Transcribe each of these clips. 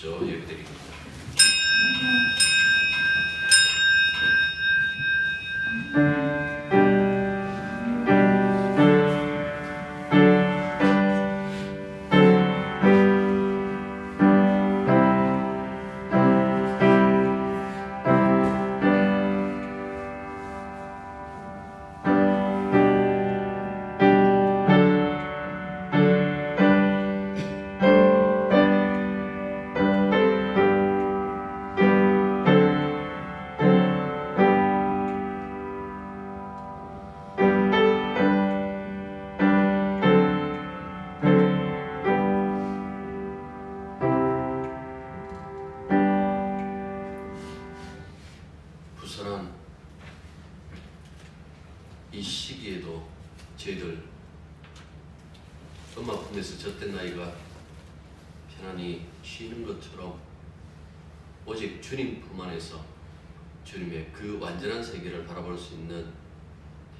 주십시오. 예배드립니다. 부산은 이 시기에도 저희들 엄마 품에서 젖된 나이가 편안히 쉬는 것처럼 오직 주님 품 안에서 주님의 그 완전한 세계를 바라볼 수 있는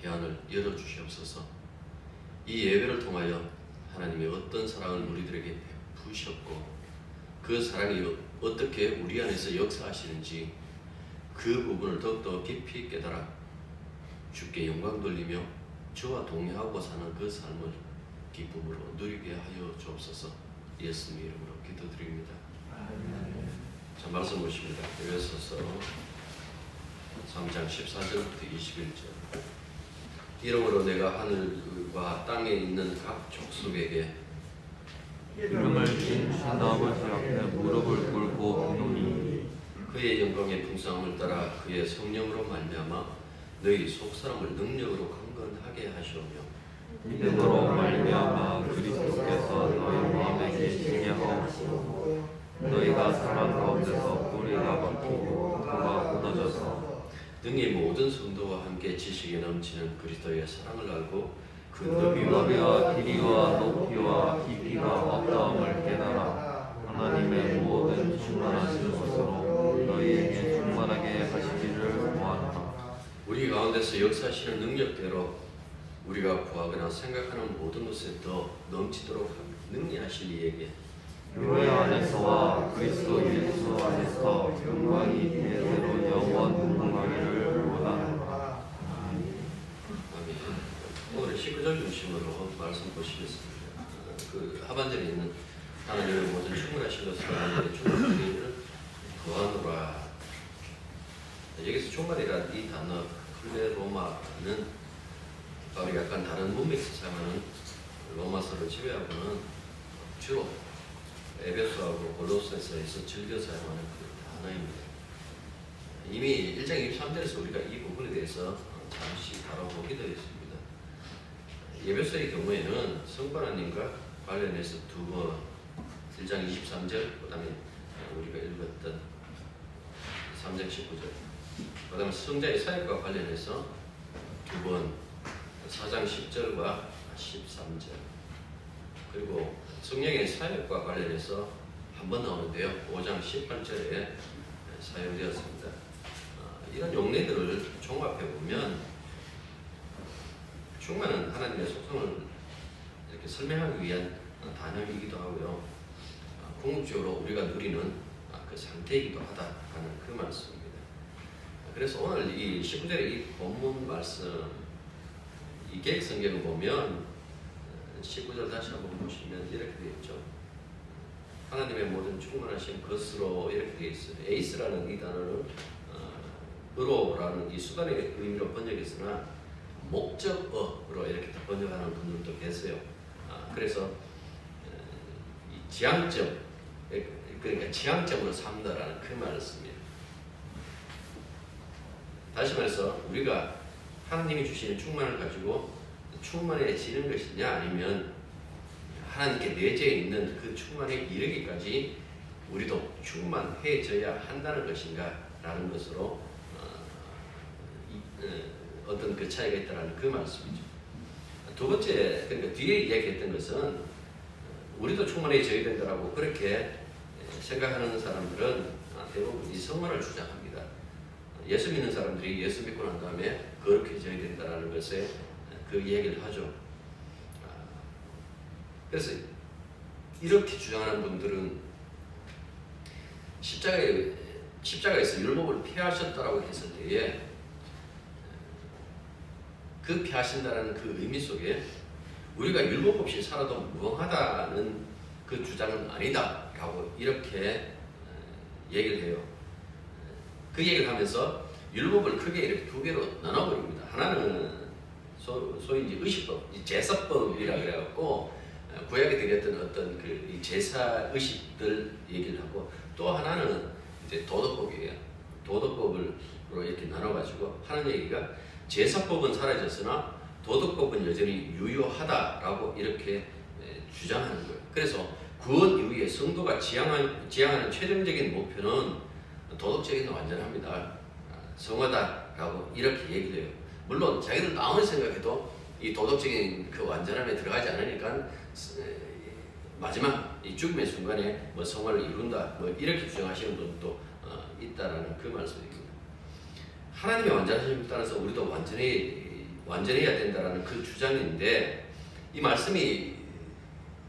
대안을 열어주시옵소서. 이 예배를 통하여 하나님의 어떤 사랑을 우리들에게 베푸셨고 그 사랑이 어떻게 우리 안에서 역사하시는지 그 부분을 더욱더 깊이 깨달아 주께 영광 돌리며 주와 동행하고 사는 그 삶을 기쁨으로 누리게 하여 주옵소서. 예수님 이름으로 기도드립니다. 자, 말씀 보십니다. 에베소서 3장 14절부터 21절. 이러므로 내가 하늘과 땅에 있는 각 족속에게 이름을 주신 아버지 앞에 무릎을 꿇고 비노니 그의 영광의 풍성함을 따라 그의 성령으로 말미암아 너희 속사람을 능력으로 강건하게 하시오며 믿음으로 말미암아 그리스도께서 너희 마음에 계시게 하옵시고 너희가 사랑 가운데서 뿌리가 박히고 그가 굳어져서 등의 모든 성도와 함께 지식에 넘치는 그리스도의 사랑을 알고 그 너비와 길이와 높이와 깊이가 어떠함을 깨달아 하나님의 모든 충만하신 것으로 너희에게 충만하게 하시기를 구하노라. 우리 가운데서 역사하시는 능력대로 우리가 구하거나 생각하는 모든 것에 더 넘치도록 능리하실 이에게 교회 안에서와 그리스도 예수 안에서 영광이 대대로 영원 무궁하기를 원하노라. 아멘. 오늘 19절 중심으로 말씀 보시겠습니다. 그 하반절에 있는 하나님의 모든 충분하신 것으로 하나님의 충분하기를 구하노라. 여기서 충만이란 이 단어 클레로마는 우리 약간 다른 문맥에서 사용하는 로마서를 지배하고는 주로 에베소하고 골로새서에서 즐겨 사용하는 그 단어입니다. 이미 1장 23절에서 우리가 이 부분에 대해서 잠시 다뤄보기도 했습니다. 에베소의 경우에는 성부 하나님과 관련해서 두 번 1장 23절, 그 다음에 우리가 읽었던 3장 19절, 그 다음에 성자의 사역과 관련해서 두 번 4장 10절과 13절, 그리고 성령의 사역과 관련해서 한 번 나오는데요. 5장 18절에 사용되었습니다. 이런 용례들을 종합해 보면 충만은 하나님의 속성을 이렇게 설명하기 위한 단어이기도 하고요. 궁극적으로 우리가 누리는 그 상태이기도 하다라는 그 말씀입니다. 그래서 오늘 이 19절의 이 본문 말씀, 이 개혁 성경을 보면 19절 다시 한번 보시면 이렇게 되어 있죠. 하나님의 모든 충만하신 것으로 이렇게 되어 있어요. 에이스라는 이 단어는 으로라는 이 수단의 의미로 번역했으나 목적어로 이렇게 번역하는 분들도 계세요. 그래서 이 지향점, 그러니까 지향점으로 삼다라는 그 말을 씁니다. 다시 말해서 우리가 하나님이 주시는 충만을 가지고 충만해지는 것이냐, 아니면 하나님께 내재해 있는 그 충만에 이르기까지 우리도 충만해져야 한다는 것인가 라는 것으로 어떤 그 차이가 있다는 그 말씀이죠. 두 번째, 그러니까 뒤에 이야기했던 것은 우리도 충만해져야 된다라고 그렇게 생각하는 사람들은 대부분 이 성만을 주장합니다. 예수 믿는 사람들이 예수 믿고 난 다음에 거룩해져야 된다는 것에 그 이야기를 하죠. 그래서 이렇게 주장하는 분들은 십자가에서 율법을 폐하셨다라고 했을 때에 그 폐하신다는 그 의미 속에 우리가 율법 없이 살아도 무방하다는 그 주장은 아니다라고 이렇게 얘기를 해요. 그 얘기를 하면서 율법을 크게 이렇게 두 개로 나눠버립니다. 하나는 소위 이제 의식법, 제사법이라 그래갖고 구약에 드렸던 어떤 그 제사 의식들 얘기를 하고, 또 하나는 이제 도덕법이에요. 도덕법으로 이렇게 나눠가지고 하는 얘기가, 제사법은 사라졌으나 도덕법은 여전히 유효하다라고 이렇게 주장하는 거예요. 그래서 구원 이후에 성도가 지향하는 최종적인 목표는 도덕적인 완전합니다. 성화다라고 이렇게 얘기를 해요. 물론 자기들 아무리 생각해도 이 도덕적인 그 완전함에 들어가지 않으니까 마지막 이 죽음의 순간에 뭐 성화를 이룬다 뭐 이렇게 주장하시는 분도 있다라는 그 말씀입니다. 하나님의 완전하심에 따라서 우리도 완전해야 된다라는 그 주장인데, 이 말씀이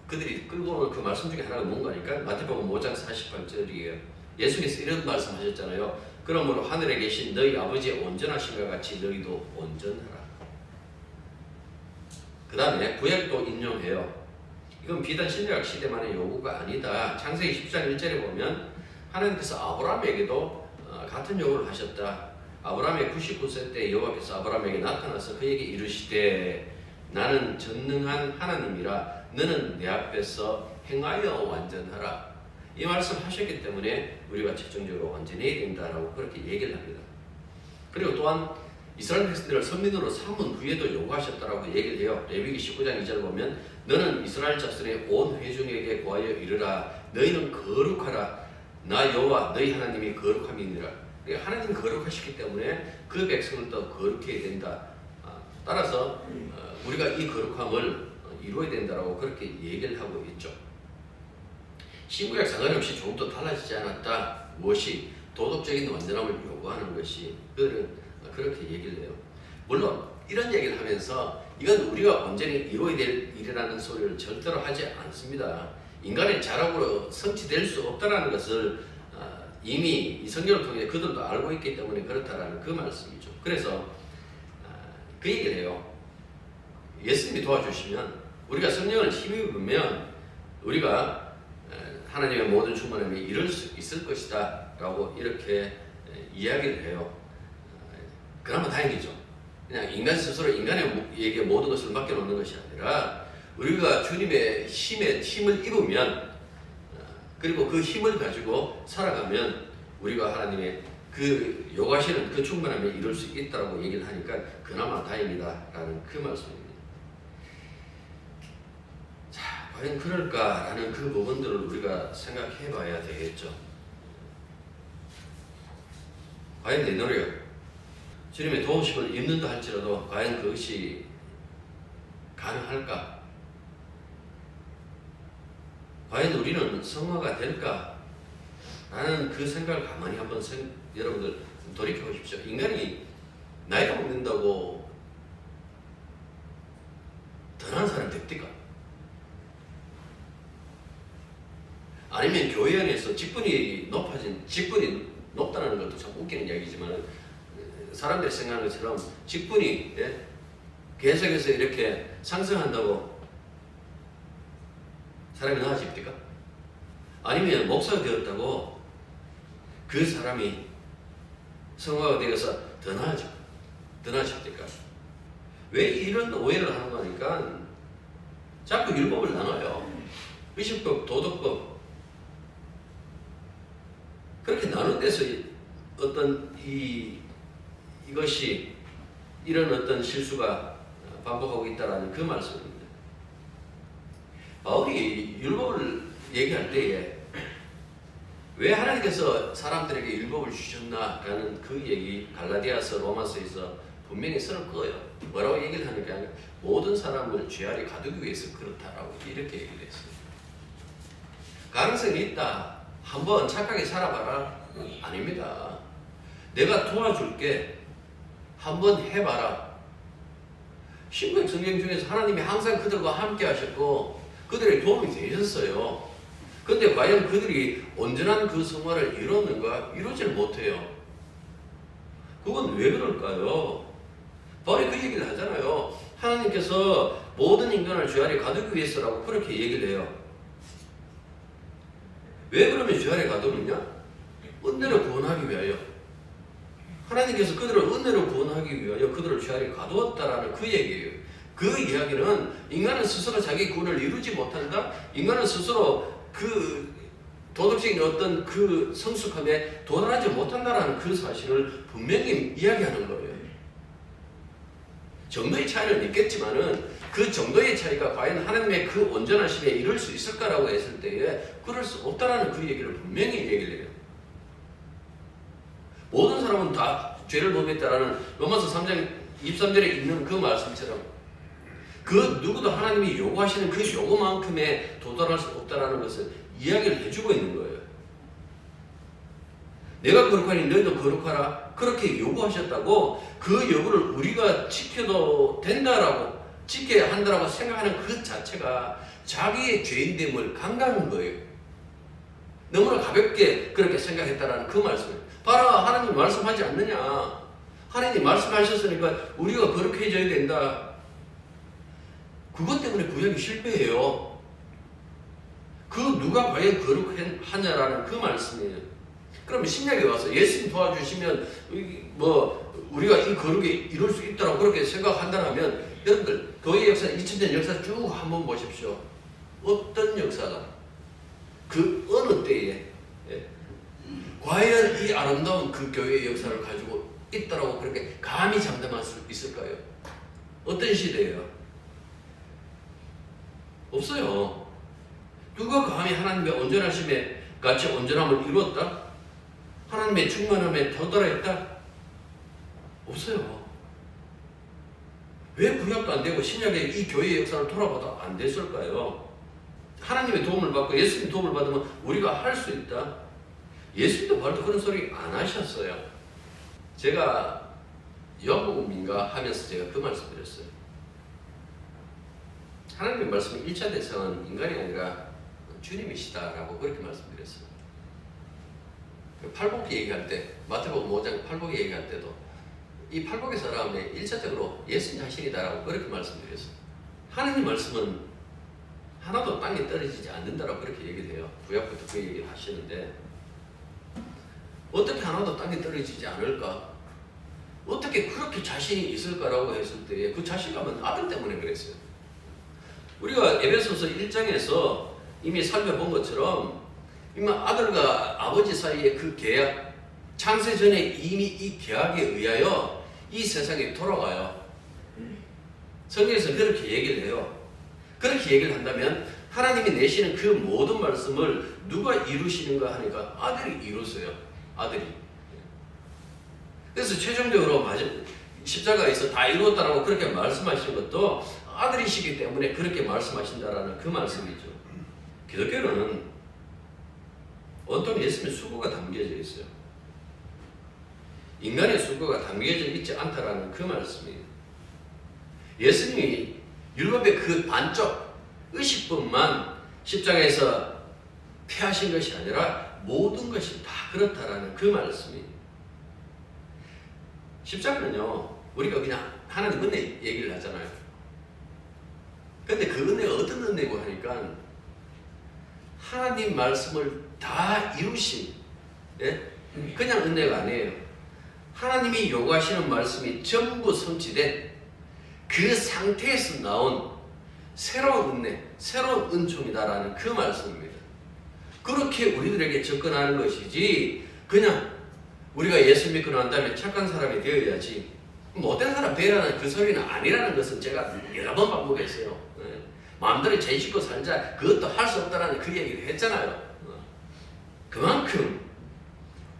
그들이 끌고 오는 그 말씀 중에 하나가 뭔가니까 마태복음 5장 48절이에요. 예수께서 이런 말씀하셨잖아요. 그러므로 하늘에 계신 너희 아버지의 온전하심과 같이 너희도 온전하라. 그 다음에 구약도 인용해요. 이건 비단 신약 시대만의 요구가 아니다. 창세기 10장 1절에 보면 하나님께서 아브라함에게도 같은 요구를 하셨다. 아브라함의 99세 때 여호와께서 아브라함에게 나타나서 그에게 이르시되 나는 전능한 하나님이라 너는 내 앞에서 행하여 완전하라. 이 말씀 하셨기 때문에 우리가 최종적으로 완전해야 된다라고 그렇게 얘기를 합니다. 그리고 또한 이스라엘 백성들을 선민으로 삼은 후에도 요구하셨다라고 얘기를 해요. 레위기 19장 2절 보면 너는 이스라엘 자손의 온 회중에게 고하여 이르라. 너희는 거룩하라. 나 여호와 너희 하나님이 거룩함이니라. 하나님 거룩하시기 때문에 그 백성을 더 거룩해야 된다. 따라서 우리가 이 거룩함을 이루어야 된다라고 그렇게 얘기를 하고 있죠. 신구약 상관없이 조금도 달라지지 않았다. 무엇이 도덕적인 완전함을 요구하는 것이, 그들은 그렇게 얘기를 해요. 물론 이런 얘기를 하면서 이건 우리가 완전히 이루어야 될 일이라는 소리를 절대로 하지 않습니다. 인간의 자력으로 성취될 수 없다는 것을 이미 이 성경을 통해 그들도 알고 있기 때문에 그렇다라는 그 말씀이죠. 그래서 그 얘기를 해요. 예수님이 도와주시면, 우리가 성령을 힘입으면 우리가 하나님의 모든 충만함이 이룰 수 있을 것이다 라고 이렇게 이야기를 해요. 그나마 다행이죠. 그냥 인간 스스로 인간에게 모든 것을 맡겨놓는 것이 아니라 우리가 주님의 힘을 입으면, 그리고 그 힘을 가지고 살아가면 우리가 하나님의 그 요구하시는 그 충만함을 이룰 수 있다고 얘기를 하니까 그나마 다행이다라는 그 말씀입니다. 자, 과연 그럴까라는 그 부분들을 우리가 생각해 봐야 되겠죠. 과연 내 노력, 주님의 도우심을 입는다 할지라도 과연 그것이 가능할까? 과연 우리는 성화가 될까? 라는 그 생각을 가만히 한번 여러분들 돌이켜 보십시오. 인간이 나이가 먹는다고 더 나은 사람 됩니까? 아니면 교회 안에서 직분이 높다는 것도 참 웃기는 이야기지만, 사람들이 생각하는 것처럼 직분이 계속해서 이렇게 상승한다고 사람이 나아집니까? 아니면 목사가 되었다고 그 사람이 성화가 되어서 더 나아집니까? 왜 이런 오해를 하는 거니까 자꾸 율법을 나눠요. 의식법, 도덕법, 그렇게 나눈 데서 어떤 이것이 이런 어떤 실수가 반복하고 있다라는 그 말씀입니다. 바울이 율법을 얘기할 때에 왜 하나님께서 사람들에게 율법을 주셨나라는 그 얘기, 갈라디아서, 로마서에서 분명히 선을 그어요. 뭐라고 얘기를 하니까 모든 사람을 죄아래 가두기 위해서 그렇다라고 이렇게 얘기를 했어요. 가능성이 있다. 한번 착하게 살아봐라. 아닙니다. 내가 도와줄게. 한번 해봐라. 신구약 성경 중에서 하나님이 항상 그들과 함께 하셨고 그들의 도움이 되셨어요. 근데 과연 그들이 온전한 그 성화를 이뤘는가? 이루질 못해요. 그건 왜 그럴까요? 바울이 그 얘기를 하잖아요. 하나님께서 모든 인간을 주 아래 가두기 위해서라고 그렇게 얘기를 해요. 왜 그러면 주 아래 가두느냐? 은혜로 구원하기 위하여. 하나님께서 그들을 은혜로 구원하기 위하여 그들을 주 아래 가두었다라는 그 얘기예요. 그 이야기는 인간은 스스로 자기 구원을 이루지 못한다? 인간은 스스로 그 도덕적인 어떤 그 성숙함에 도달하지 못한다라는 그 사실을 분명히 이야기하는 거예요. 정도의 차이는 있겠지만은 그 정도의 차이가 과연 하나님의 그 온전하심에 이룰 수 있을까라고 했을 때에 그럴 수 없다라는 그 얘기를 분명히 얘기를 해요. 모든 사람은 다 죄를 범했다라는 로마서 3장 23절에 있는 그 말씀처럼 그 누구도 하나님이 요구하시는 그 요구만큼에 도달할 수 없다라는 것을 이야기를 해주고 있는 거예요. 내가 거룩하니 너희도 거룩하라 그렇게 요구하셨다고 그 요구를 우리가 지켜도 된다라고 지켜야 한다라고 생각하는 그 자체가 자기의 죄인됨을 강조하는 거예요. 너무나 가볍게 그렇게 생각했다라는 그 말씀을 봐라 하나님 말씀하지 않느냐. 하나님 말씀하셨으니까 우리가 거룩해져야 된다. 그것 때문에 구약이 실패해요. 그 누가 과연 거룩하냐라는 그 말씀이에요. 그러면 신약에 와서 예수님 도와주시면 뭐 우리가 이 거룩에 이룰 수 있다고 그렇게 생각한다면 여러분들 교회 역사 2000년 역사 쭉 한번 보십시오. 어떤 역사가 그 어느 때에 과연 이 아름다운 그 교회의 역사를 가지고 있다라고 그렇게 감히 장담할 수 있을까요? 어떤 시대예요? 없어요. 누가 감히 하나님의 온전하심에 같이 온전함을 이루었다? 하나님의 충만함에 도달했다? 없어요. 왜 구약도 안 되고 신약의 이 교회의 역사를 돌아봐도 안 됐을까요? 하나님의 도움을 받고 예수님 도움을 받으면 우리가 할 수 있다. 예수님도 바로 그런 소리 안 하셨어요. 제가 영국민가 하면서 제가 그 말씀 드렸어요. 하나님의 말씀은 1차 대상은 인간이 아니라 주님이시다라고 그렇게 말씀드렸어요. 팔복기 얘기할 때, 마태복음 5장 팔복기 얘기할 때도 이 팔복의 사람의 1차적으로 예수님 자신이다라고 그렇게 말씀드렸어요. 하나님 말씀은 하나도 땅에 떨어지지 않는다라고 그렇게 얘기를 해요. 구약부터 그 얘기를 하시는데 어떻게 하나도 땅에 떨어지지 않을까? 어떻게 그렇게 자신이 있을까라고 했을 때 그 자신감은 아들 때문에 그랬어요. 우리가 에베소서 1장에서 이미 살펴본 것처럼 이미 아들과 아버지 사이의 그 계약, 창세 전에 이미 이 계약에 의하여 이 세상에 돌아가요. 성경에서 그렇게 얘기를 해요. 그렇게 얘기를 한다면 하나님이 내시는 그 모든 말씀을 누가 이루시는가 하니까 아들이 이루세요. 아들이. 그래서 최종적으로 십자가에서 다 이루었다라고 그렇게 말씀하시는 것도 아들이시기 때문에 그렇게 말씀하신다라는 그 말씀이죠. 기독교는 온통 예수님의 수고가 담겨져 있어요. 인간의 수고가 담겨져 있지 않다라는 그 말씀이에요. 예수님이 율법의 그 반쪽 의식분만 십자가에서 폐하신 것이 아니라 모든 것이 다 그렇다라는 그 말씀이에요. 십자가는요, 우리가 그냥 하나님 은혜 얘기를 하잖아요. 근데 그 은혜가 어떤 은혜고 하니까 하나님 말씀을 다 이루신, 그냥 은혜가 아니에요. 하나님이 요구하시는 말씀이 전부 성취된 그 상태에서 나온 새로운 은혜, 새로운 은총이다라는 그 말씀입니다. 그렇게 우리들에게 접근하는 것이지 그냥 우리가 예수 믿고 난 다음에 착한 사람이 되어야지 못된 사람 되라는 그 소리는 아니라는 것은 제가 여러 번 반복했어요. 마음대로 죄 짓고 살자 그것도 할 수 없다라는 그 얘기를 했잖아요. 그만큼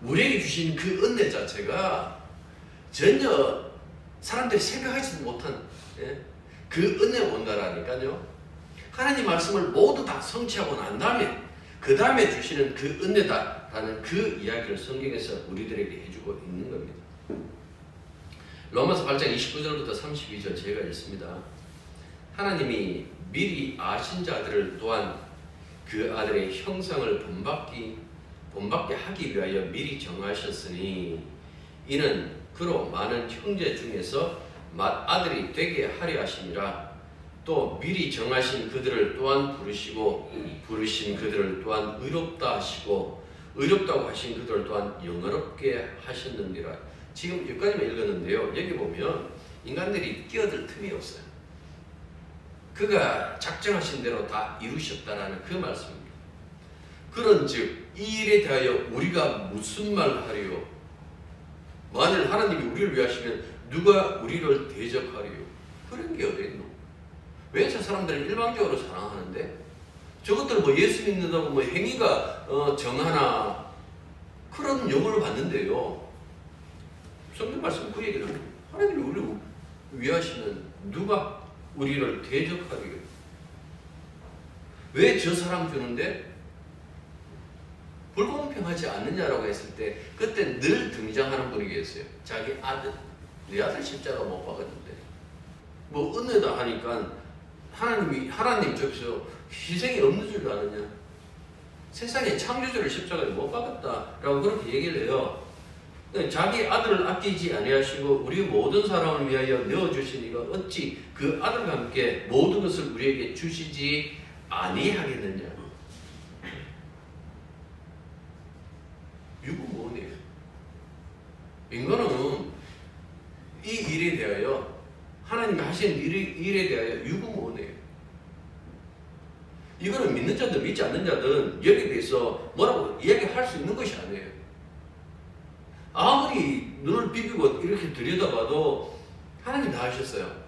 우리에게 주신 그 은혜 자체가 전혀 사람들이 생각하지도 못한 그 은혜가 온다라니까요. 하나님 말씀을 모두 다 성취하고 난 다음에 그 다음에 주시는 그 은혜다라는 그 이야기를 성경에서 우리들에게 해주고 있는 겁니다. 로마서 8장 29절부터 32절 제가 읽습니다. 하나님이 미리 아신 자들을 또한 그 아들의 형상을 본받게 하기 위하여 미리 정하셨으니 이는 그로 많은 형제 중에서 맏아들이 되게 하려 하심이라. 또 미리 정하신 그들을 또한 부르시고 부르신 그들을 또한 의롭다 하시고 의롭다고 하신 그들을 또한 영어롭게 하셨느니라. 지금 여기까지만 읽었는데요. 여기 보면 인간들이 끼어들 틈이 없어요. 그가 작정하신 대로 다 이루셨다라는 그 말씀입니다. 그런즉 이 일에 대하여 우리가 무슨 말 하리요? 만일 하나님이 우리를 위하시면 누가 우리를 대적하리요? 그런 게 어디 있노? 왜 저 사람들은 일방적으로 사랑하는데 저것들 뭐 예수 믿는다고 뭐 행위가 정하나 그런 용어를 받는데요. 성경 말씀 그 얘기를 하나님이 우리를 위하시면 누가 우리를 대적하리요? 왜 저 사람 주는데 불공평하지 않느냐라고 했을 때 그때 늘 등장하는 분이 계세요. 자기 아들, 네 아들 십자가 못 박았는데 뭐 은혜다 하니까 하나님 저기서 희생이 없는 줄 아느냐? 세상의 창조주를 십자가에 못 박았다라고 그렇게 얘기를 해요. 자기 아들을 아끼지 아니하시고 우리 모든 사람을 위하여 내어주시니가 어찌 그 아들과 함께 모든 것을 우리에게 주시지 아니하겠느냐? 유구무원이에요. 인간은 이 일에 대하여 하나님이 하신 일에 대하여 유구무원이에요. 이거는 믿는 자든 믿지 않는 자든 여기에 대해서 뭐라고 이야기할 수 있는 것이 아니에요. 아무리 눈을 비비고 이렇게 들여다봐도 하나님 다 하셨어요.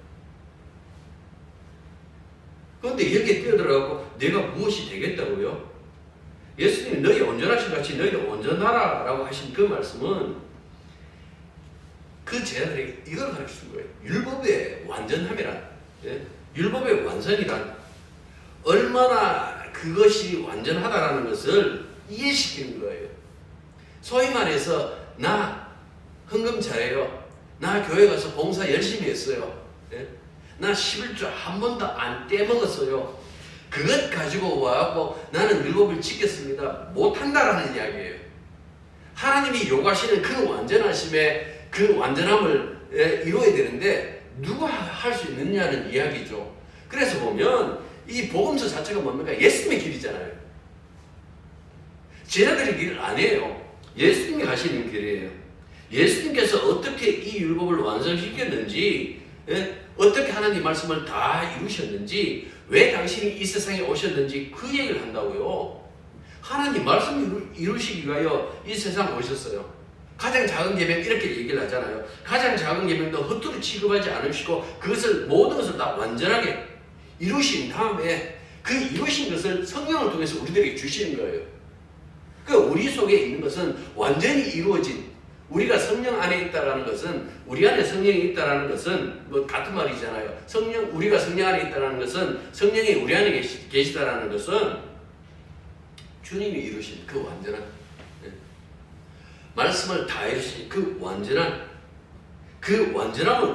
그런데 여기에 뛰어들어가고 내가 무엇이 되겠다고요? 예수님이 너희 온전하신 같이 너희도 온전하라 라고 하신 그 말씀은 그 제자들에게 이걸 가르치는 거예요. 율법의 완전함이란, 율법의 완성이란 얼마나 그것이 완전하다라는 것을 이해시키는 거예요. 소위 말해서 나 헌금 잘해요. 나 교회 가서 봉사 열심히 했어요. 나 11조 한 번도 안 떼먹었어요. 그것 가지고 와갖고 나는 율법을 지켰습니다. 못한다라는 이야기예요. 하나님이 요구하시는 그 완전하심에 그 완전함을 이루어야 되는데 누가 할 수 있느냐는 이야기죠. 그래서 보면 이 복음서 자체가 뭡니까? 예수님의 길이잖아요. 제자들의 길을 안 해요. 예수님이 가시는 길이에요. 예수님께서 어떻게 이 율법을 완성시켰는지, 어떻게 하나님 말씀을 다 이루셨는지, 왜 당신이 이 세상에 오셨는지 그 얘기를 한다고요. 하나님 말씀을 이루시기 위하여 이 세상 오셨어요. 가장 작은 계명 이렇게 얘기를 하잖아요. 가장 작은 계명도 헛되이 취급하지 않으시고 그것을 모든 것을 다 완전하게 이루신 다음에 그 이루신 것을 성령을 통해서 우리들에게 주시는 거예요. 그러니까 우리 속에 있는 것은 완전히 이루어진, 우리가 성령 안에 있다라는 것은, 우리 안에 성령이 있다라는 것은 뭐 같은 말이잖아요. 우리가 성령 안에 있다라는 것은, 성령이 우리 안에 계시다라는 것은 주님이 이루신 그 완전한, 말씀을 다 이루신 그 완전함을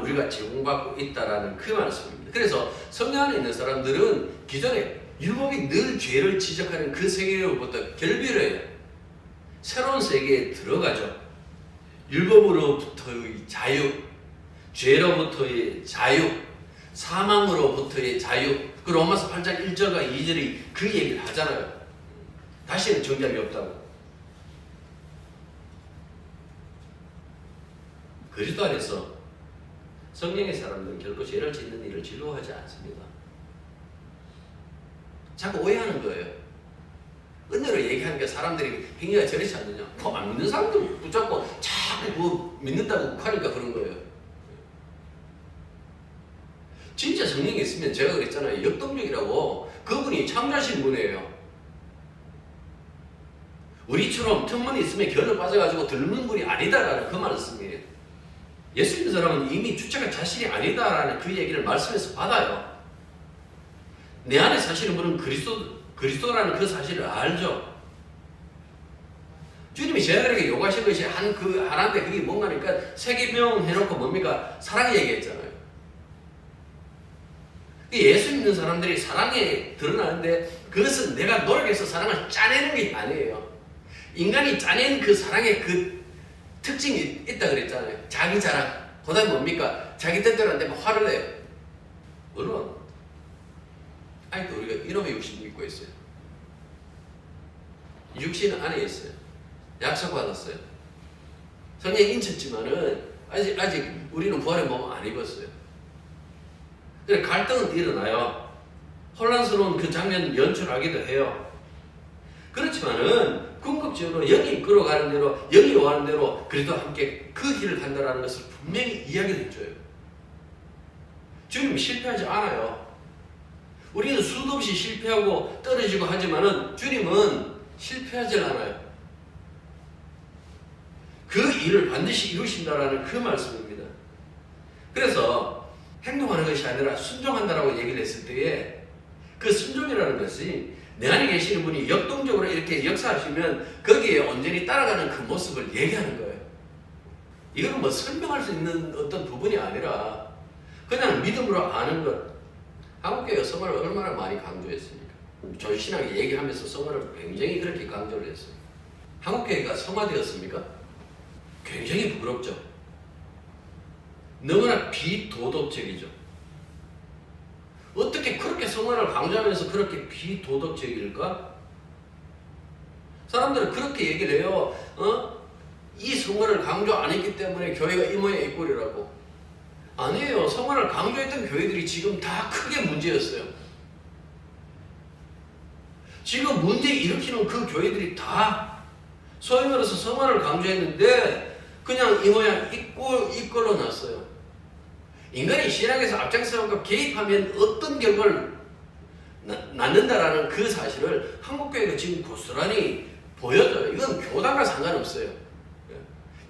우리가 제공받고 있다라는 그 말씀입니다. 그래서 성령 안에 있는 사람들은 기존에 율법이 늘 죄를 지적하는 그 세계로부터 결별을 해요. 새로운 세계에 들어가죠. 율법으로부터의 자유, 죄로부터의 자유, 사망으로부터의 자유. 그 로마서 8장 1절과 2절이 그 얘기를 하잖아요. 다시는 정죄함이 없다고. 그리스도 안에서 성령의 사람들은 결코 죄를 짓는 일을 즐거워하지 않습니다. 자꾸 오해하는 거예요. 은혜로 얘기하니까 사람들이 행위가 저렇지 않느냐. 뭐 안 믿는 사람들 붙잡고 자꾸 뭐 믿는다고 하니까 그런 거예요. 진짜 성령이 있으면 제가 그랬잖아요. 역동력이라고. 그분이 창조하신 분이에요. 우리처럼 틈만 있으면 결을 빠져가지고 들는 분이 아니다라는 그 말씀이에요. 예수 믿는 사람은 이미 주체가 자신이 아니다라는 그 얘기를 말씀에서 받아요. 내 안에 사시는 분은 그리스도라는 그 사실을 알죠. 주님이 제자들에게 요구하신 것이 하나인데 그게 뭔가니까 세계명 해놓고 뭡니까? 사랑 얘기했잖아요. 예수 믿는 사람들이 사랑에 드러나는데 그것은 내가 노력해서 사랑을 짜내는 게 아니에요. 인간이 짜낸 그 사랑의 그 특징이 있다 그랬잖아요. 자기 자랑. 그 다음에 뭡니까? 자기 뜻대로 안 되면 화를 내요. 물론 아직도 우리가 이놈의 육신을 믿고 있어요. 육신은 안에 있어요. 약속받았어요. 성령 인쳤지만은 아직 우리는 부활의 몸 안 입었어요. 그래 갈등은 일어나요. 혼란스러운 그 장면 연출하기도 해요. 그렇지만은 궁극적으로 영이 이끌어가는 대로 영이 요하는 대로 그리스도와 함께 그 길을 간다라는 것을 분명히 이야기를 해줘요. 주님 실패하지 않아요. 우리는 수도 없이 실패하고 떨어지고 하지만은 주님은 실패하지 않아요. 그 일을 반드시 이루신다라는 그 말씀입니다. 그래서 행동하는 것이 아니라 순종한다라고 얘기를 했을 때에 그 순종이라는 것이 내 안에 계시는 분이 역동적으로 이렇게 역사하시면 거기에 온전히 따라가는 그 모습을 얘기하는 거예요. 이거는 뭐 설명할 수 있는 어떤 부분이 아니라 그냥 믿음으로 아는 것. 한국교회가 성화를 얼마나 많이 강조했습니까? 조신하게 얘기하면서 성화를 굉장히 그렇게 강조를 했어요. 한국교회가 성화되었습니까? 굉장히 부끄럽죠. 너무나 비도덕적이죠. 어떻게 그렇게 성화를 강조하면서 그렇게 비도덕적일까? 사람들은 그렇게 얘기를 해요. 이 성화를 강조 안 했기 때문에 교회가 이 모양 이 꼴이라고. 아니에요. 성화를 강조했던 교회들이 지금 다 크게 문제였어요. 지금 문제 일으키는 그 교회들이 다 소위 말해서 성화를 강조했는데 그냥 이 모양 이 꼴로 났어요. 인간이 신앙에서 앞장서고 개입하면 어떤 결과를 낳는다라는 그 사실을 한국교회가 지금 고스란히 보여줘요. 이건 교단과 상관없어요.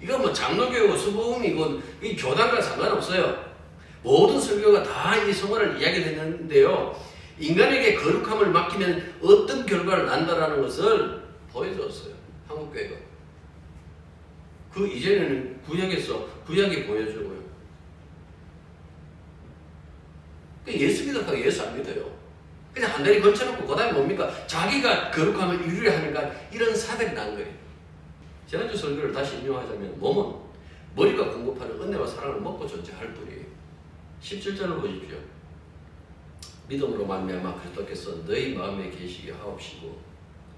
이건 뭐 장로교회고 수보음이고 이 교단과 상관없어요. 모든 설교가 다 이 성화를 이야기했는데요. 인간에게 거룩함을 맡기면 어떤 결과를 난다라는 것을 보여줬어요. 한국교회가. 그 이전에는 구약이 보여주고요. 예수 믿었다고 예수 안 믿어요. 그냥 한 다리 걸쳐놓고 그 다음에 뭡니까? 자기가 거룩함을 이루려 하니까 이런 사들이 난 거예요. 지난주 설교를 다시 인용하자면 몸은 머리가 공급하는 은혜와 사랑을 먹고 존재할 뿐이에요. 17절을 보십시오. 믿음으로 말미암아 그리스도께서 너희 마음에 계시게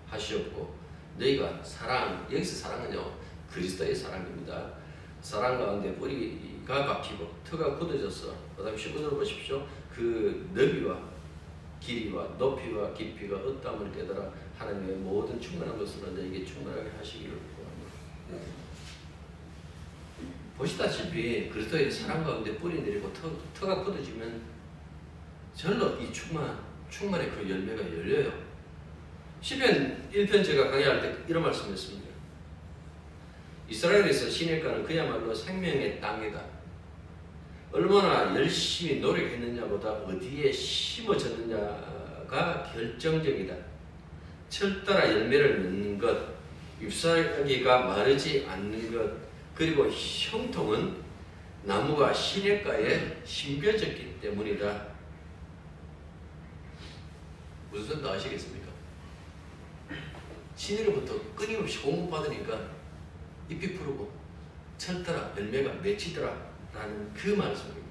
하시옵고 너희가 사랑, 여기서 사랑은요 그리스도의 사랑입니다. 사랑 가운데 뿌리가 박히고 터가 굳어져서 그 다음에 15절을 보십시오. 그 너비와 길이와 높이와 깊이가 어떠함을 깨달아 하나님의 모든 충만한 것으로 너에게 충만하게 하시기를 구합니다. 보시다시피 그리스도의 사랑 가운데 뿌리 내리고 터가 굳어지면 절로 이 충만의 그 열매가 열려요. 시편 1편 제가 강의할 때 이런 말씀했습니다. 이스라엘에서 시냇가는 그야말로 생명의 땅이다. 얼마나 열심히 노력했느냐보다 어디에 심어졌느냐가 결정적이다. 철따라 열매를 맺는 것, 잎사귀가 마르지 않는 것, 그리고 형통은 나무가 시냇가에 심겨졌기 때문이다. 무슨 소리인지 아시겠습니까? 신으로부터 끊임없이 공급받으니까 잎이 푸르고 철따라 열매가 맺히더라 라는 그 말씀입니다.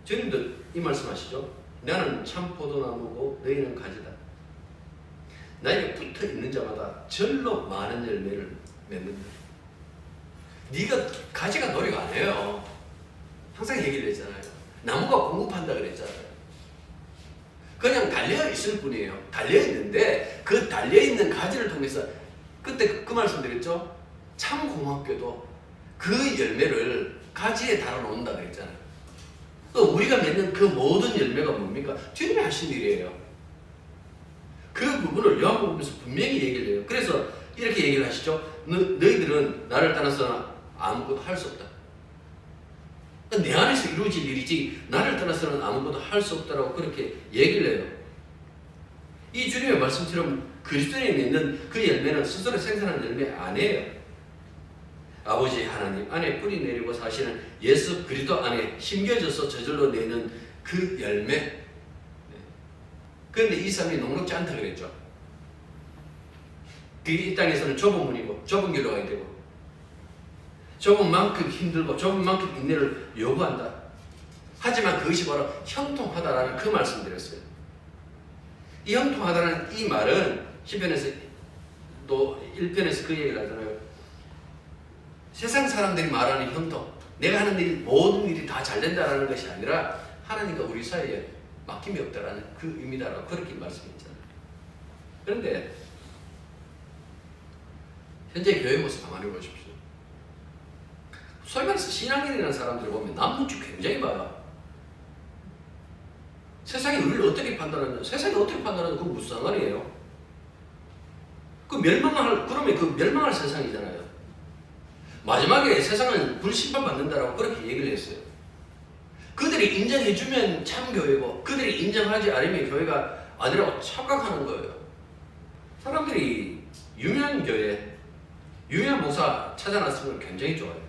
주님도 이 말씀하시죠. 나는 참 포도나무고 너희는 가지다. 나에게 붙어 있는 자마다 절로 많은 열매를 맺는다. 네가 가지가 노력 안 해요. 항상 얘기를 했잖아요. 나무가 공급한다 그랬잖아요. 그냥 달려 있을 뿐이에요. 달려 있는데 그 달려 있는 가지를 통해서 그때 그 말씀 드렸죠. 참 고맙게도 그 열매를 가지에 달아놓는다 그랬잖아요. 우리가 맺는 그 모든 열매가 뭡니까? 주님이 하신 일이에요. 그 부분을 요한복음에서 분명히 얘기를 해요. 그래서 이렇게 얘기를 하시죠. 너희들은 나를 떠나서는 아무것도 할 수 없다. 내 안에서 이루어질 일이지 나를 떠나서는 아무것도 할 수 없다라고 그렇게 얘기를 해요. 이 주님의 말씀처럼 그리스도에 있는 그 열매는 스스로 생산한 열매 아니에요. 아버지 하나님 안에 뿌리 내리고 사시는 예수 그리스도 안에 심겨져서 저절로 내는 그 열매, 그런데 이 사람이 녹록지 않다 그랬죠. 그게 이 땅에서는 좁은 문이고 좁은 길로 가야 되고 좁은 만큼 힘들고 좁은 만큼 인내를 요구한다. 하지만 그것이 바로 형통하다라는 그 말씀드렸어요. 이 형통하다는 이 말은 시편에서 또 1편에서 그 얘기를 하잖아요. 세상 사람들이 말하는 형통, 내가 하는 일 모든 일이 다 잘 된다라는 것이 아니라 하나님과 우리 사이에 막힘이 없다라는 그 의미다라고 그렇게 말씀했잖아요. 그런데 현재 교회 모습 가만히 보십시오. 소위 말해서 신앙인이라는 사람들을 보면 남부주 굉장히 많아. 세상이 우리를 어떻게 판단하냐? 세상이 어떻게 판단하냐? 그건 무슨 상관이에요? 그러면 그 멸망할 세상이잖아요. 마지막에 세상은 불심판 받는다라고 그렇게 얘기를 했어요. 그들이 인정해주면 참 교회고 그들이 인정하지 않으면 교회가 아니라고 착각하는 거예요. 사람들이 유명한 교회, 유명한 목사 찾아놨으면 굉장히 좋아요.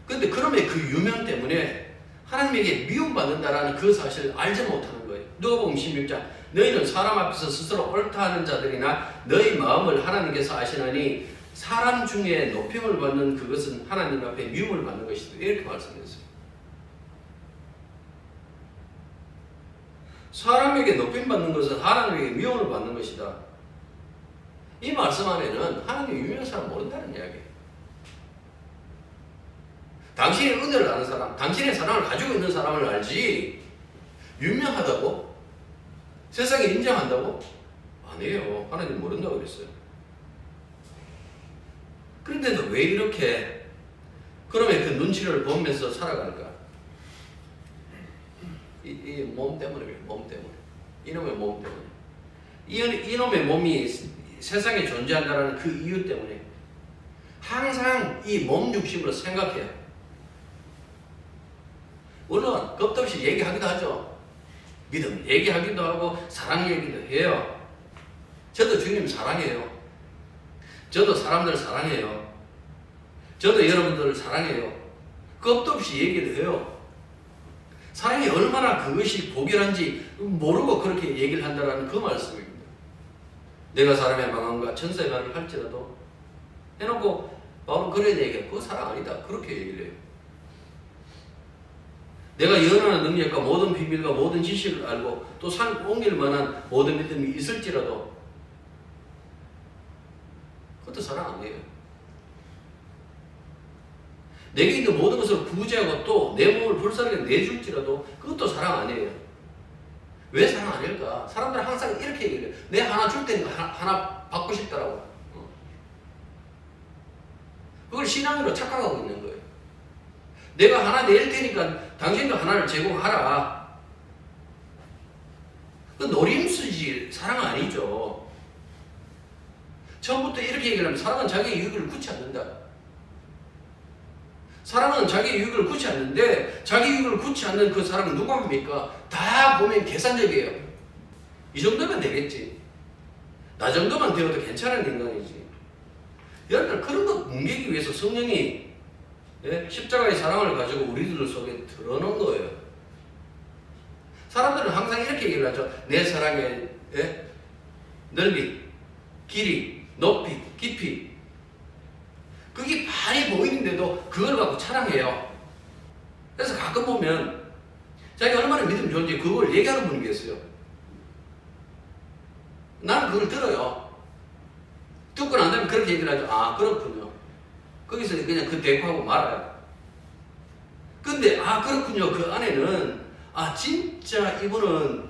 근데 그러면 그 유명 때문에 하나님에게 미움받는다라는 그 사실을 알지 못하는 거예요. 누가복음 16장 너희는 사람 앞에서 스스로 옳다 하는 자들이나 너희 마음을 하나님께서 아시나니 사람 중에 높임을 받는 그것은 하나님 앞에 미움을 받는 것이다. 이렇게 말씀했어요. 사람에게 높임 받는 것은 하나님에게 미움을 받는 것이다. 이 말씀 안에는 하나님 유명한 사람 모른다는 이야기예요. 당신의 은혜를 아는 사람, 당신의 사랑을 가지고 있는 사람을 알지 유명하다고? 세상에 인정한다고? 아니에요. 하나님 모른다고 그랬어요. 그런데도 왜 이렇게 그러면 그 눈치를 보면서 살아갈까? 이 몸 때문에 그래요. 몸 때문에. 이놈의 몸 때문에. 이놈의 몸이 세상에 존재한다는 그 이유 때문에 항상 이 몸 중심으로 생각해요. 물론 겁도 없이 얘기하기도 하죠. 믿음 얘기하기도 하고 사랑 얘기도 해요. 저도 주님 사랑해요. 저도 사람들 사랑해요. 저도 여러분들을 사랑해요. 겁도 없이 얘기도 해요. 사랑이 얼마나 그것이 고결한지 모르고 그렇게 얘기를 한다는 그 말씀입니다. 내가 사람의 망함과 천사의 말을 할지라도 해놓고 바로 그런 얘기가 그거 사랑 아니다. 그렇게 얘기를 해요. 내가 연하는 능력과 모든 비밀과 모든 지식을 알고 또 산 옮길 만한 모든 믿음이 있을지라도 그것도 사랑 아니에요. 내게 있는 모든 것을 구제하고 또 내 몸을 불쌍하게 내줄지라도 그것도 사랑 아니에요. 왜 사랑 아닐까? 사람들은 항상 이렇게 얘기해요. 내 하나 줄 테니까 하나 받고 싶다라고. 그걸 신앙으로 착각하고 있는 거예요. 내가 하나 낼 테니까 당신도 하나를 제공하라. 그 노림수지 사랑 아니죠. 처음부터 이렇게 얘기를 하면 사랑은 자기 유익을 구치 않는다. 사랑은 자기 유익을 구치 않는데 자기 유익을 구치 않는 그 사랑은 누가 합니까? 다 보면 계산적이에요. 이 정도면 되겠지. 나 정도만 되어도 괜찮은 인간이지. 여러분 그런 거 뭉개기 위해서 성령이 십자가의 사랑을 가지고 우리들 속에 드러놓은 거예요. 사람들은 항상 이렇게 얘기를 하죠. 내 사랑의 넓이, 길이, 높이, 깊이. 그게 많이 보이는데도 그걸 갖고 자랑해요. 그래서 가끔 보면 자기가 얼마나 믿음이 좋은지 그걸 얘기하는 분이 계세요. 나는 그걸 들어요. 듣고 난 다음에 그렇게 얘기를 하죠. 아 그렇군요. 거기서 그냥 그 대꾸하고 말아요. 근데 아 그렇군요. 그 안에는 아 진짜 이분은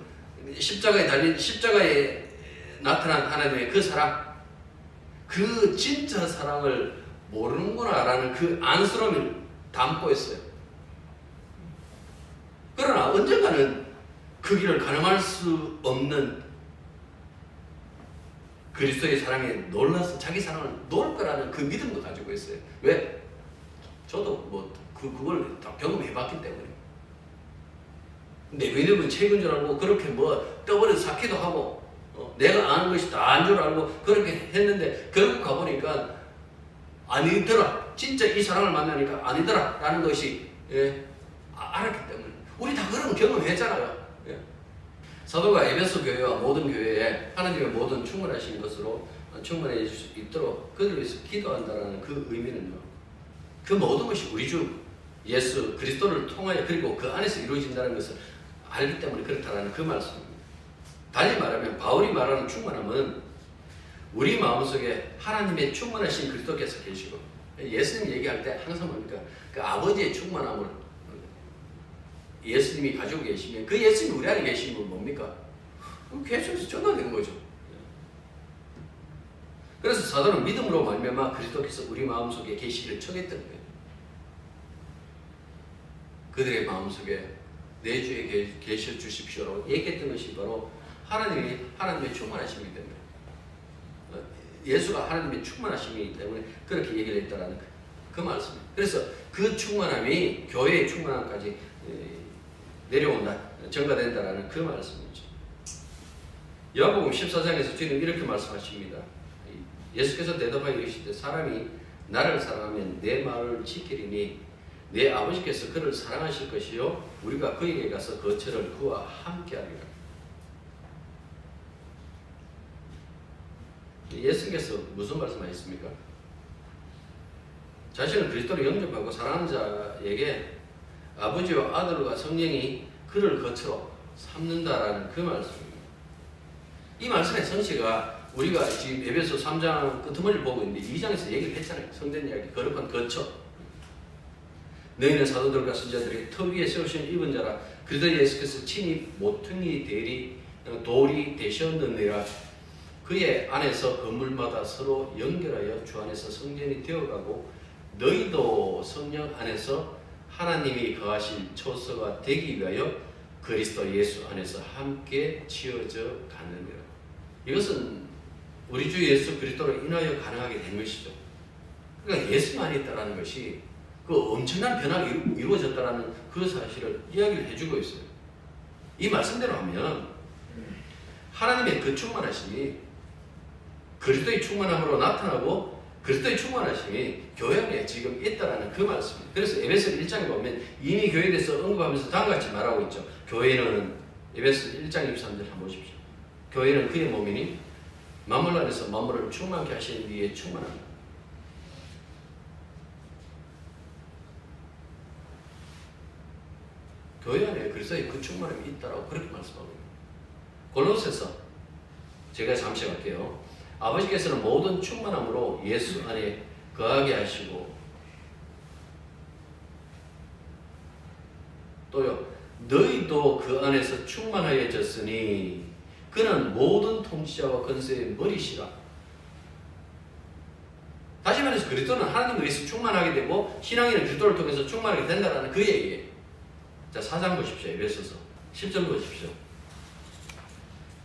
십자가에 나타난 하나님의 그 사랑, 그 진짜 사랑을 모르는구나라는 그 안쓰러움을 담고 있어요. 그러나 언젠가는 그 길을 가늠할 수 없는 그리스도의 사랑에 놀라서 자기 사랑을 놓을 거라는 그 믿음도 가지고 있어요. 왜? 저도 그걸 다 경험해봤기 때문에. 내 믿음은 최고인 줄 알고 그렇게 떠버려 쌓기도 하고 내가 아는 것이 다 안 줄 알고 그렇게 했는데 결국 가보니까 아니더라. 진짜 이 사랑을 만나니까 아니더라 라는 것이 알았기 때문에 우리 다 그런 경험했잖아요. 사도가 에베소 교회와 모든 교회에 하나님의 모든 충만하신 것으로 충만해질 수 있도록 그들을 위해서 기도한다는 그 의미는요, 그 모든 것이 우리 주 예수 그리스도를 통하여 그리고 그 안에서 이루어진다는 것을 알기 때문에 그렇다는 그 말씀입니다. 달리 말하면 바울이 말하는 충만함은 우리 마음속에 하나님의 충만하신 그리스도께서 계시고, 예수님 얘기할 때 항상 뭡니까? 그 아버지의 충만함을 예수님이 가지고 계시면 그 예수님이 우리 안에 계시면 뭡니까? 계속해서 전달되는 거죠. 그래서 사도는 믿음으로 말미암아 그리스도께서 우리 마음속에 계시기를 청했던 거예요. 그들의 마음속에 내 주에 계셔 주십시오라고 얘기했던 것이 바로 하나님의 충만하심이기 때문에, 예수가 하나님의 충만하심이기 때문에 그렇게 얘기를 했다라는 그 말씀입니다. 그래서 그 충만함이 교회의 충만함까지 내려온다, 전가된다라는 그 말씀이죠. 요한복음 14장에서 주님 이렇게 말씀하십니다. 예수께서 대답하여 이르시되 사람이 나를 사랑하면 내 말을 지키리니 내 아버지께서 그를 사랑하실 것이요 우리가 그에게 가서 거처를 그와 함께하리라. 예수께서 무슨 말씀하셨습니까? 자신을 그리스도로 영접하고 사랑하는 자에게 아버지와 아들과 성령이 그를 거처로 삼는다라는 그 말씀입니다. 이 말씀의 성취가 우리가 지금 에베소 3장 끄트머리를 보고 있는데 2장에서 얘기를 했잖아요. 성전 이야기, 거룩한 거처. 너희는 사도들과 선지자들에게 터 위에 세우신 입은 자라 그리스도 예수께서 친히 모퉁이 대리 돌이 되셨느니라. 그의 안에서 건물마다 서로 연결하여 주 안에서 성전이 되어가고 너희도 성령 안에서 하나님이 거하실 초소가 되기 위하여 그리스도 예수 안에서 함께 지어져 가느니라. 이것은 우리 주 예수 그리스도로 인하여 가능하게 된 것이죠. 그러니까 예수 안에 있다라는 것이 그 엄청난 변화가 이루어졌다라는 그 사실을 이야기를 해주고 있어요. 이 말씀대로 하면 하나님의 그 충만하심이 그리스도의 충만함으로 나타나고 그리스도의 충만하심이 교회 안에 지금 있다라는 그 말씀입니다. 그래서 에베소 1장에 보면 이미 교회에 대해서 언급하면서 다음과 같이 말하고 있죠. 교회는 에베소 1장 23절 한번 보십시오. 교회는 그의 몸이니 만물 안에서 만물을 충만케 하시는 이의 충만함. 교회 안에 그리스도의 그 충만함이 있다라고 그렇게 말씀하고 있습니다. 골로새서 제가 잠시 갈게요. 아버지께서는 모든 충만함으로 예수 안에 거하게 하시고 또요 너희도 그 안에서 충만하여졌으니 그는 모든 통치자와 권세의 머리시라. 다시 말해서 그리스도는 하나님에 의해서 충만하게 되고 신앙인은 그리스도를 통해서 충만하게 된다는 그 얘기예요. 자, 4장 보십시오. 에베소서 10절 보십시오.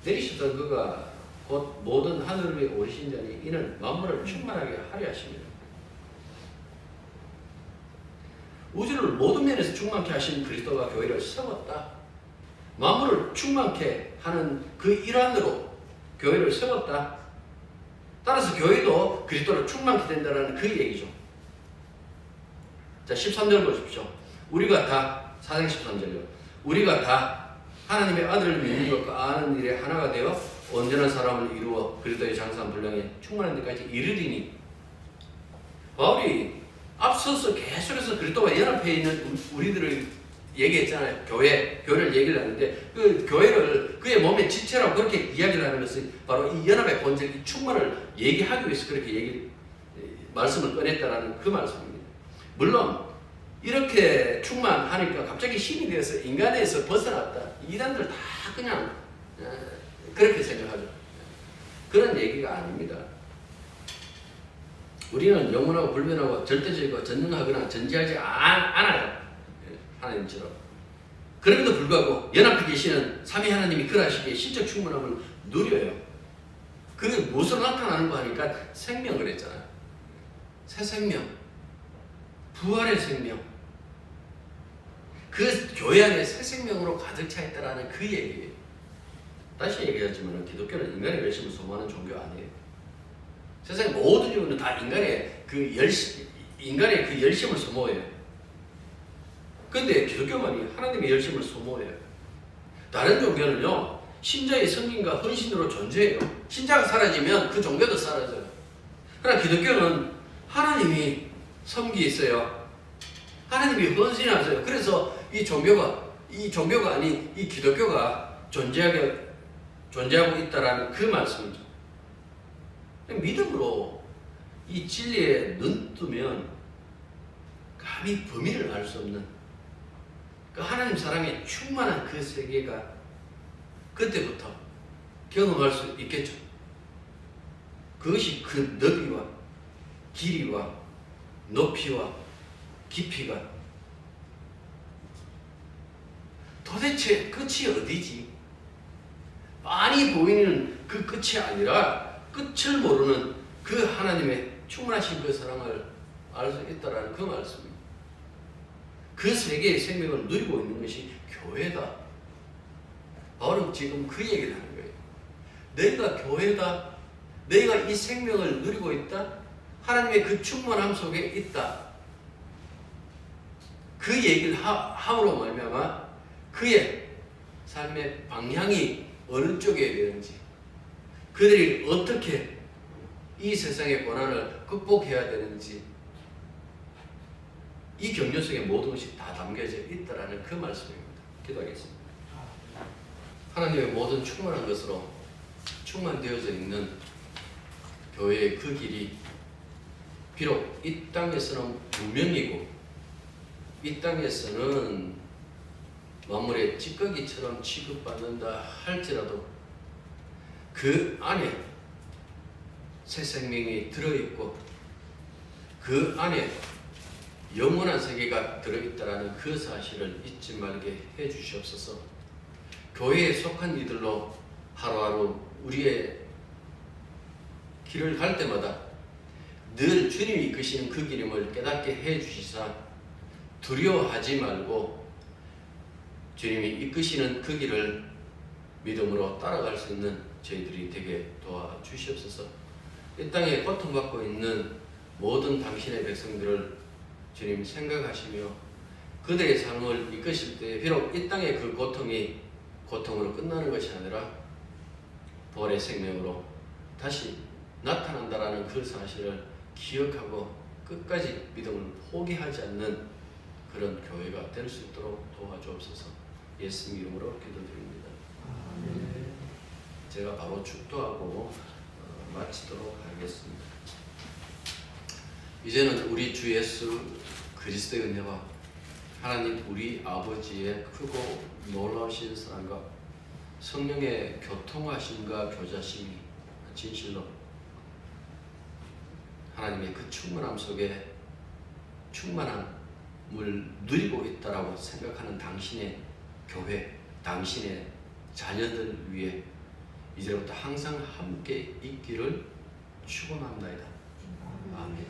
내리셨던 그가 곧 모든 하늘 위에 오르신 자니 이는 만물을 충만하게 하려 하십니다. 우주를 모든 면에서 충만케 하신 그리스도가 교회를 세웠다. 만물을 충만케 하는 그 일환으로 교회를 세웠다. 따라서 교회도 그리스도를 충만케 된다는 그 얘기죠. 자, 13절 보십시오. 우리가 다 4장 13절이요. 우리가 다 하나님의 아들을 믿는 것과 아는 일에 하나가 되어 온전한 사람을 이루어 그리스도의 장사한 분량에 충만한 데까지 이르리니. 바울이 앞서서 계속해서 그리스도와 연합해 있는 우리들을 얘기했잖아요. 교회를 얘기를 하는데 그 교회를 그의 몸의 지체라고 그렇게 이야기를 하는 것은 바로 이 연합의 본질, 이 충만을 얘기하기 위해서 그렇게 말씀을 꺼냈다라는 그 말씀입니다. 물론 이렇게 충만하니까 갑자기 신이 되어서 인간에서 벗어났다. 이단들 다 그냥 그렇게 생각하죠. 그런 얘기가 아닙니다. 우리는 영원하고 불변하고 절대적이고 전능하거나 전지하지 않아요. 하나님처럼. 그럼에도 불구하고 연합해 계시는 삼위 하나님이 그러하시기에 신적 충만함을 누려요. 그게 무엇으로 나타나는 거 하니까 생명을 했잖아요. 새 생명. 부활의 생명. 그 교회 안에 새 생명으로 가득 차 있다라는 그 얘기예요. 다시 얘기하지만 기독교는 인간의 열심을 소모하는 종교 아니에요. 세상의 모든 종교는 다 인간의 그 열심을 소모해요. 그런데 기독교만이 하나님의 열심을 소모해요. 다른 종교는요, 신자의 섬김과 헌신으로 존재해요. 신자가 사라지면 그 종교도 사라져요. 그러나 기독교는 하나님이 섬기 있어요. 하나님이 헌신하세요. 그래서 이 종교가 아닌 이 기독교가 존재하고 있다라는 그 말씀이죠. 믿음으로 이 진리에 눈뜨면 감히 범위를 알 수 없는 그 하나님 사랑에 충만한 그 세계가 그때부터 경험할 수 있겠죠. 그것이 그 너비와 길이와 높이와 깊이가 도대체 끝이 어디지? 많이 보이는 그 끝이 아니라 끝을 모르는 그 하나님의 충만하신 그 사랑을 알 수 있다라는 그 말씀입니다. 그 세계의 생명을 누리고 있는 것이 교회다. 바로 지금 그 얘기를 하는 거예요. 내가 교회다. 내가 이 생명을 누리고 있다. 하나님의 그 충만함 속에 있다. 그 얘기를 함으로 말미암아 그의 삶의 방향이 어느 쪽에 되는지, 그들이 어떻게 이 세상의 고난을 극복해야 되는지, 이 격려 속에 모든 것이 다 담겨져 있다라는 그 말씀입니다. 기도하겠습니다. 하나님의 모든 충만한 것으로 충만되어져 있는 교회의 그 길이 비록 이 땅에서는 무명이고 이 땅에서는 만물의 찌꺼기처럼 취급받는다 할지라도 그 안에 새 생명이 들어있고 그 안에 영원한 세계가 들어있다라는 그 사실을 잊지 말게 해주시옵소서. 교회에 속한 이들로 하루하루 우리의 길을 갈 때마다 늘 주님이 이끄시는 그 길임을 깨닫게 해주시사 두려워하지 말고 주님이 이끄시는 그 길을 믿음으로 따라갈 수 있는 저희들이 되게 도와주시옵소서. 이 땅에 고통받고 있는 모든 당신의 백성들을 주님 생각하시며 그들의 삶을 이끄실 때 비록 이 땅의 그 고통이 고통으로 끝나는 것이 아니라 부활의 생명으로 다시 나타난다라는 그 사실을 기억하고 끝까지 믿음을 포기하지 않는 그런 교회가 될 수 있도록 도와주옵소서. 예수님 이름으로 기도드립니다. 제가 바로 축도하고 마치도록 하겠습니다. 이제는 우리 주 예수 그리스도의 은혜와 하나님 우리 아버지의 크고 놀라우신 사랑과 성령의 교통하심과 교자심이 진실로 하나님의 그 충만함 속에 충만함을 누리고 있다라고 생각하는 당신의 교회, 당신의 자녀들 위해 이제부터 항상 함께 있기를 축원합니다. 아멘.